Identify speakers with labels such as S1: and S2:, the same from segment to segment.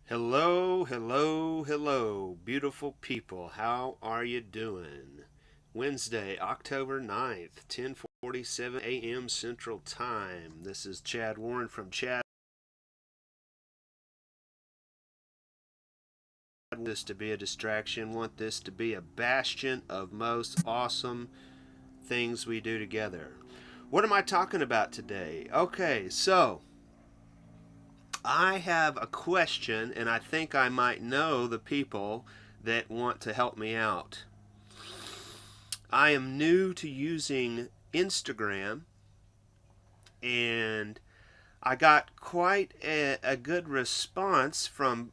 S1: Hello, hello, hello, beautiful people. How are you doing? Wednesday, October 9th, 10:47 a.m. Central Time. This is Chad Warren from Chad. Want this to be a distraction, want this to be a bastion of most awesome things we do together. What am I talking about today? Okay, so I have a question, and I think I might know the people that want to help me out. I am new to using Instagram, and I got quite a good response from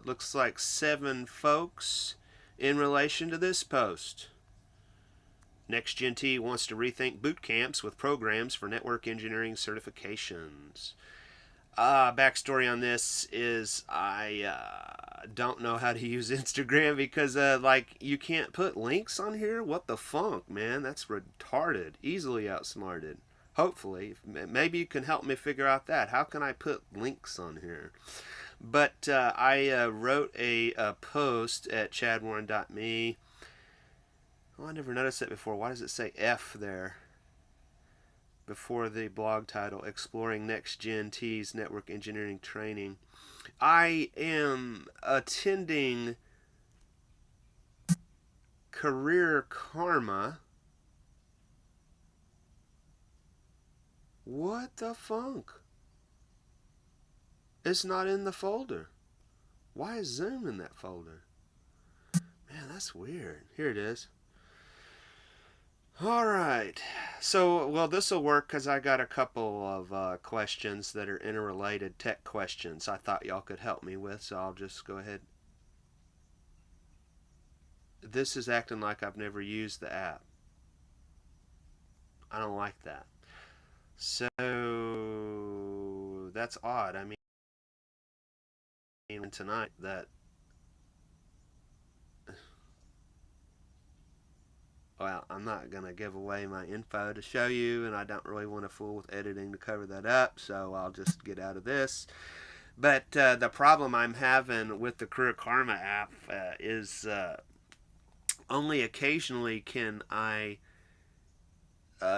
S1: looks like 7 folks in relation to this post. Next Gen T wants to rethink boot camps with programs for network engineering certifications. Backstory on this is I don't know how to use Instagram because like you can't put links on here. What the funk, man? That's retarded. Easily outsmarted. Hopefully, maybe you can help me figure out that. How can I put links on here? But I wrote a post at chadwarren.me. Oh, I never noticed that before. Why does it say F there? Before the blog title, Exploring Next Gen T's Network Engineering Training. I am attending Career Karma. What the funk? It's not in the folder. Why is Zoom in that folder? Man, that's weird. Here it is. All right. So, well, this will work because I got a couple of questions that are interrelated tech questions I thought y'all could help me with. So I'll just go ahead. This is acting like I've never used the app. I don't like that. So that's odd. I mean, tonight that, well, I'm not going to give away my info to show you, and I don't really want to fool with editing to cover that up, so I'll just get out of this. But the problem I'm having with the Career Karma app is only occasionally can I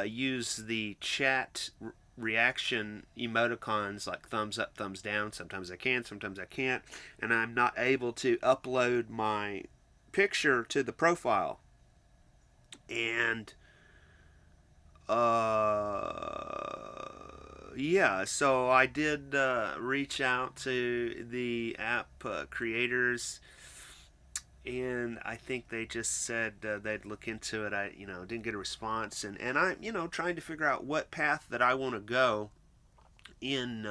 S1: use the chat reaction emoticons like thumbs up, thumbs down. Sometimes I can, sometimes I can't, and I'm not able to upload my picture to the profile. And yeah, so I did reach out to the app creators, and I think they just said they'd look into it. I, didn't get a response, and I'm, trying to figure out what path that I want to go in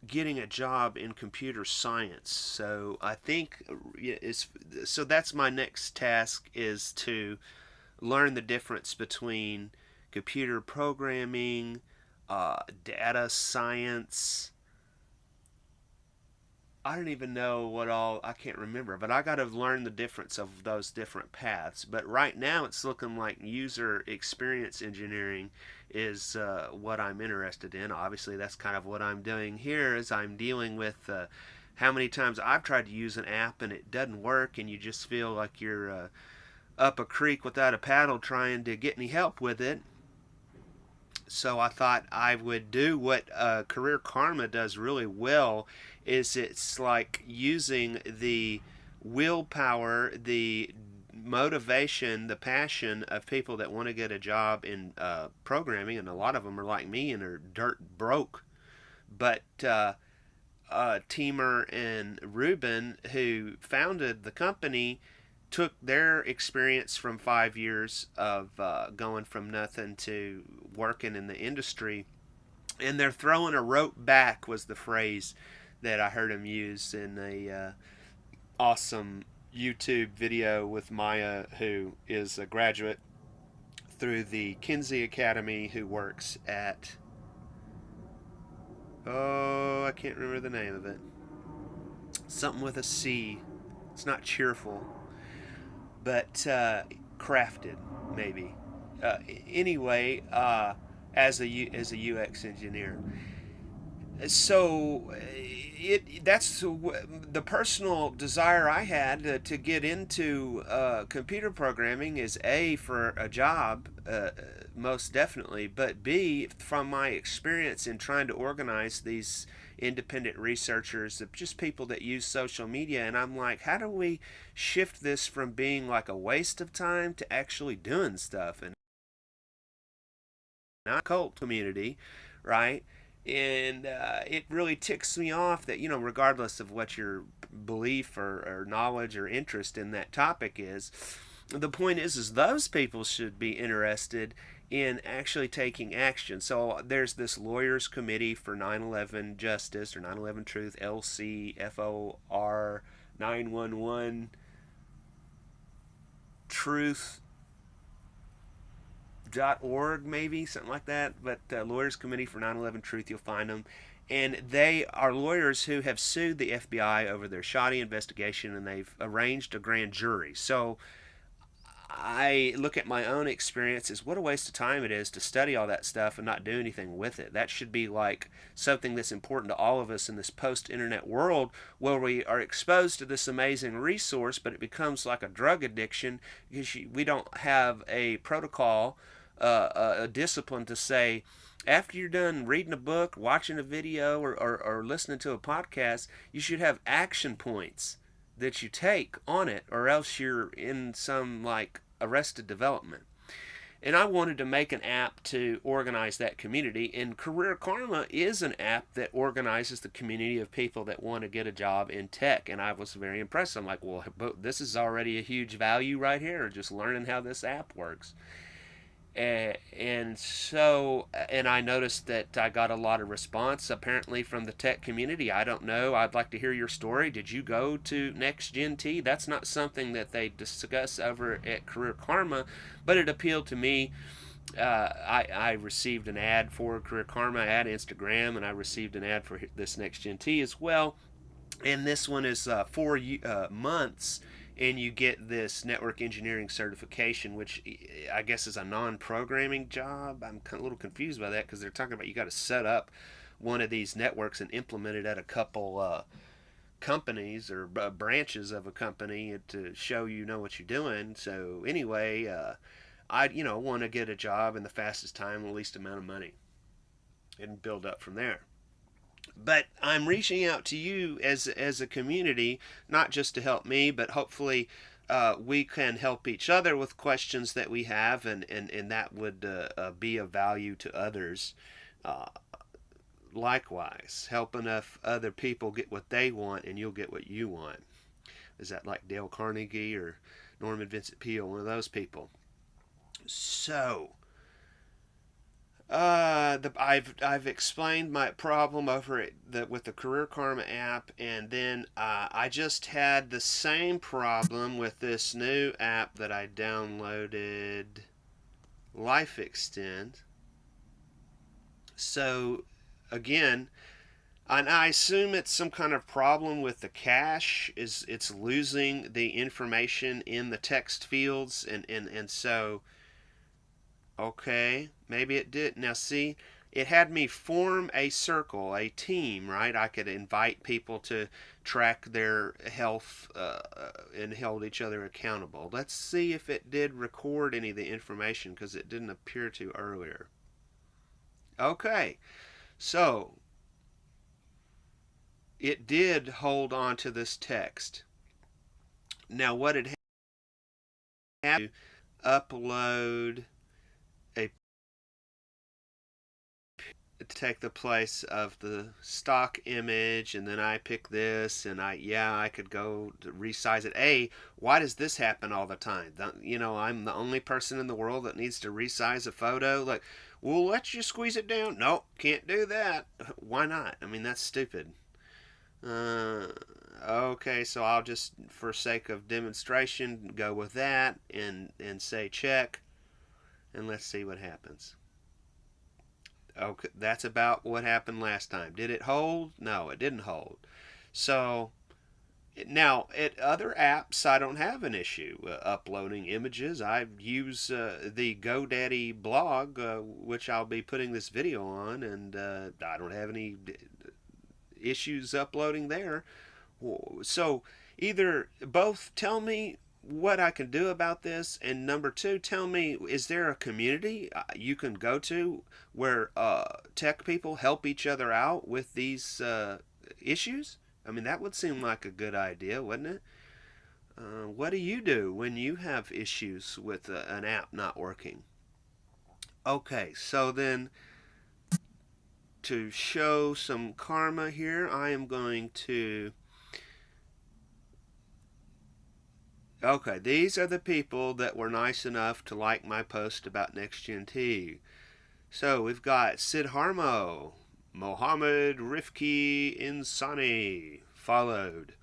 S1: getting a job in computer science. So I think it's so that's my next task is to learn the difference between computer programming, data science. I don't even know what all, I can't remember, but I got to learn the difference of those different paths. But right now it's looking like user experience engineering is what I'm interested in. Obviously, that's kind of what I'm doing here is I'm dealing with how many times I've tried to use an app and it doesn't work, and you just feel like you're up a creek without a paddle trying to get any help with it. So I thought I would do what Career Karma does really well is it's like using the willpower, the motivation, the passion of people that want to get a job in programming, and a lot of them are like me and are dirt broke. But Teamer and Ruben, who founded the company, took their experience from 5 years of going from nothing to working in the industry, and they're throwing a rope back was the phrase that I heard him use in a awesome YouTube video with Maya, who is a graduate through the Kinsey Academy, who works at, oh, I can't remember the name of it. Something with a C. It's not cheerful, but crafted maybe. Uh, anyway, as a UX engineer, So that's the personal desire I had to get into computer programming is A, for a job, most definitely, but B, from my experience in trying to organize these independent researchers, just people that use social media, and I'm like, how do we shift this from being like a waste of time to actually doing stuff? And not cult community, right? And it really ticks me off that, regardless of what your belief or knowledge or interest in that topic is, the point is those people should be interested in actually taking action. So there's this lawyers committee for 9/11 justice or 9/11 truth, LCFOR 911 truth .org, maybe something like that, but lawyers committee for 9/11 truth, you'll find them. And they are lawyers who have sued the FBI over their shoddy investigation, and they've arranged a grand jury. So I look at my own experience as what a waste of time it is to study all that stuff and not do anything with it. That should be like something that's important to all of us in this post-internet world where we are exposed to this amazing resource, but it becomes like a drug addiction because we don't have a protocol, a discipline to say, after you're done reading a book, watching a video, or listening to a podcast, you should have action points that you take on it, or else you're in some like arrested development. And I wanted to make an app to organize that community, and Career Karma is an app that organizes the community of people that want to get a job in tech. And I was very impressed. I'm like, well, this is already a huge value right here, just learning how this app works. And I noticed that I got a lot of response apparently from the tech community. I don't know. I'd like to hear your story. Did you go to Next Gen T? That's not something that they discuss over at Career Karma, but it appealed to me. I received an ad for Career Karma. I had Instagram, and I received an ad for this Next Gen T as well. And this one is 4 months, and you get this network engineering certification, which I guess is a non-programming job. I'm a little confused by that because they're talking about you got to set up one of these networks and implement it at a couple companies or branches of a company to show you know what you're doing. So anyway, I want to get a job in the fastest time, the least amount of money, and build up from there. But I'm reaching out to you as a community, not just to help me, but hopefully we can help each other with questions that we have, and that would be of value to others. Uh, Likewise, help enough other people get what they want, and you'll get what you want. Is that like Dale Carnegie or Norman Vincent Peale, one of those people? So, I've explained my problem over with the Career Karma app, and then I just had the same problem with this new app that I downloaded, Life Extend. So again, and I assume it's some kind of problem with the cache. Is it's losing the information in the text fields, and so okay, maybe it did. Now, see, it had me form a circle, a team, right? I could invite people to track their health and hold each other accountable. Let's see if it did record any of the information because it didn't appear to earlier. Okay, so it did hold on to this text. Now, what it had to upload a take the place of the stock image, and then I pick this, and I could go to resize it. Why does this happen all the time? I'm the only person in the world that needs to resize a photo. Like, we'll let you squeeze it down. Nope, can't do that. Why not? I mean, that's stupid. uh, okay, so I'll just, for sake of demonstration, go with that and say check, and let's see what happens. Okay, that's about what happened last time. Did it hold? No, it didn't hold. So now at other apps, I don't have an issue uploading images. I use the GoDaddy blog, which I'll be putting this video on, and I don't have any issues uploading there. So either both tell me what I can do about this, and number two, tell me, is there a community you can go to where tech people help each other out with these issues? I mean, that would seem like a good idea, wouldn't it? What do you do when you have issues with an app not working? Okay, so then to show some karma here, I am going to. Okay, these are the people that were nice enough to like my post about NextGen T. So we've got Sid Harmo, Mohammed Rifki Insani, followed.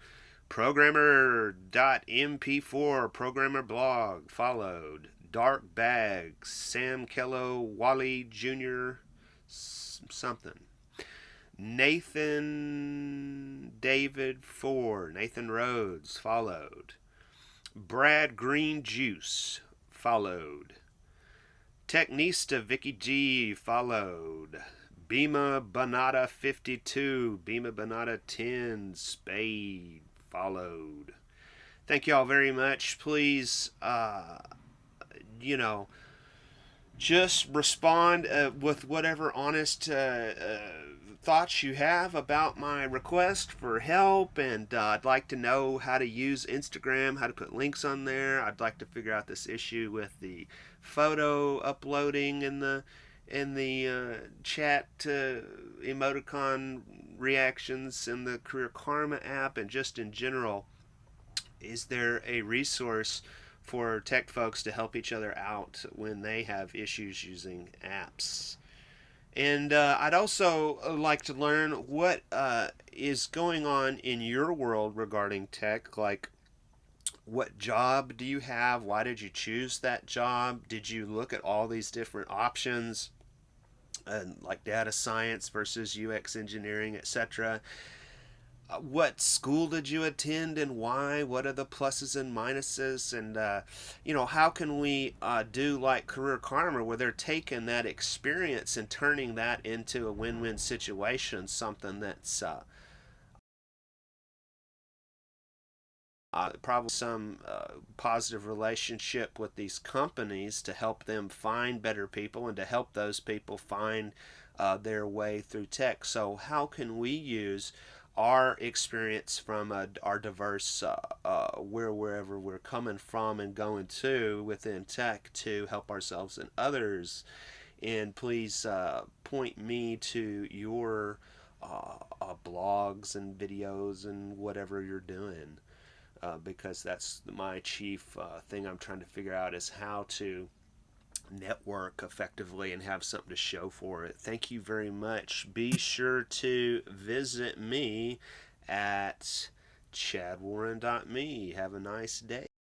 S1: Programmer.mp4 Programmer Blog, followed. Dark Bags, Sam Kello, Wally Jr., something. Nathan David 4, Nathan Rhodes, followed. Brad Green Juice, followed. Technista Vicky G, followed. Bima Banata 52, Bima Banata 10, Spade, followed. Thank you all very much. Please, you know, just respond with whatever honest thoughts you have about my request for help, and I'd like to know how to use Instagram, how to put links on there. I'd like to figure out this issue with the photo uploading in the chat emoticon reactions in the Career Karma app, and just in general, is there a resource for tech folks to help each other out when they have issues using apps? And I'd also like to learn what is going on in your world regarding tech. Like, what job do you have? Why did you choose that job? Did you look at all these different options, like data science versus UX engineering, etc.? What school did you attend and why? What are the pluses and minuses? And, how can we do like Career Karma, where they're taking that experience and turning that into a win win situation, something that's probably some positive relationship with these companies to help them find better people and to help those people find their way through tech. So, how can we use our experience from our diverse wherever we're coming from and going to within tech to help ourselves and others? And please point me to your blogs and videos and whatever you're doing, because that's my chief thing I'm trying to figure out, is how to network effectively and have something to show for it. Thank you very much. Be sure to visit me at chadwarren.me. Have a nice day.